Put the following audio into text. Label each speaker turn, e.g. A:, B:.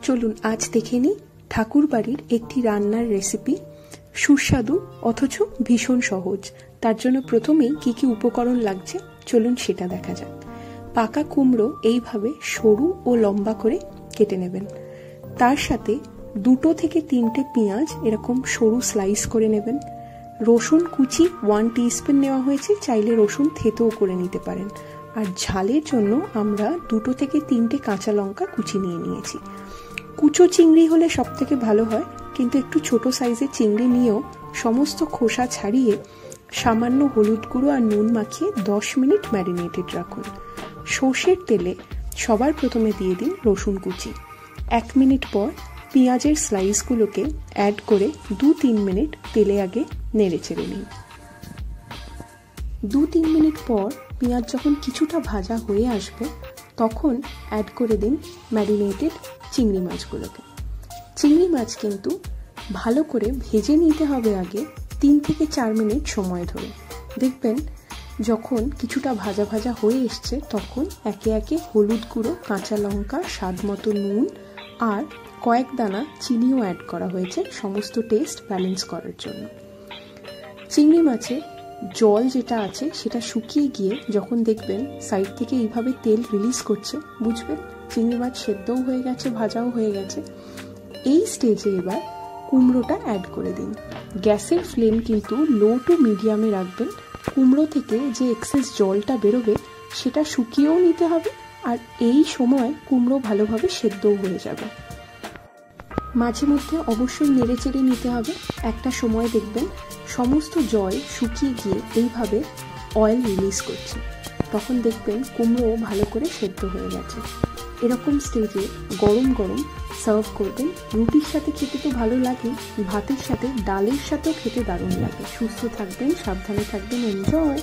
A: চলুন আজ দেখে নিই ঠাকুর বাড়ির একটি রান্নার রেসিপি, সুস্বাদু অথচ ভীষণ সহজ। তার জন্য প্রথমেই কি কি উপকরণ লাগছে চলুন সেটা দেখা যাক। পাকা কুমড়ো এইভাবে সরু ও লম্বা করে কেটে নেবেন। তার সাথে 2 থেকে 3টে পেঁয়াজ এরকম সরু স্লাইস করে নেবেন। রসুন কুচি 1 টিস্পুন নেওয়া হয়েছে, চাইলে রসুন থেঁতেও করে নিতে পারেন। আর ঝালের জন্য আমরা 2 থেকে 3টে কাঁচা লঙ্কা কুচি নিয়ে নিয়েছি। কুচো চিংড়ি হলে সব থেকে ভালো হয়, কিন্তু একটু ছোট সাইজের চিংড়ি নিয়েও সমস্ত খোসা ছাড়িয়ে সামান্য হলুদ গুঁড়ো আর নুন মাখিয়ে 10 মিনিট ম্যারিনেটেড রাখুন। সর্ষের তেলে সবার প্রথমে দিয়ে দিন রসুন কুচি। 1 মিনিট পর পেঁয়াজের স্লাইসগুলোকে অ্যাড করে 2-3 মিনিট তেলে আগে নেড়ে চেড়ে নিন। 2-3 মিনিট পর পেঁয়াজ যখন কিছুটা ভাজা হয়ে আসবে তখন অ্যাড করে দিন ম্যারিনেটেড চিংড়ি মাছগুলোকে। চিংড়ি মাছ কিন্তু ভালো করে ভেজে নিতে হবে আগে 3 থেকে 4 মিনিট সময় ধরে। দেখবেন যখন কিছুটা ভাজা ভাজা হয়ে এসছে তখন একে একে হলুদ গুঁড়ো, কাঁচা লঙ্কা, স্বাদ মতো নুন আর কয়েক দানা চিনিও অ্যাড করা হয়েছে সমস্ত টেস্ট ব্যালেন্স করার জন্য। চিংড়ি মাছের জল যেটা আছে সেটা শুকিয়ে গিয়ে যখন দেখবেন সাইড থেকে এইভাবে তেল রিলিজ করছে, বুঝবেন চিংড়ি মাছ সেদ্ধও হয়ে গেছে, ভাজাও হয়ে গেছে। এই স্টেজে এবার কুমড়োটা অ্যাড করে দিন। গ্যাসের ফ্লেম কিন্তু লো টু মিডিয়ামে রাখবেন। কুমড়ো থেকে যে এক্সেস জলটা বেরোবে সেটা শুকিয়েও নিতে হবে, আর এই সময় কুমড়ো ভালোভাবে সেদ্ধও হয়ে যাবে। মাঝে মধ্যে অবশ্যই নেড়ে চেড়ে নিতে হবে। একটা সময় দেখবেন সমস্ত জল শুকিয়ে গিয়ে এইভাবে অয়েল রিলিজ করছে, তখন দেখবেন কুমড়ো ভালো করে সেদ্ধ হয়ে গেছে। এরকম স্টেজে গরম গরম সার্ভ করবেন। রুটির সাথে খেতে তো ভালো লাগে, ভাতের সাথে ডালের সাথেও খেতে দারুণ লাগে। সুস্থ থাকবেন, সাবধানে থাকবেন, এনজয়।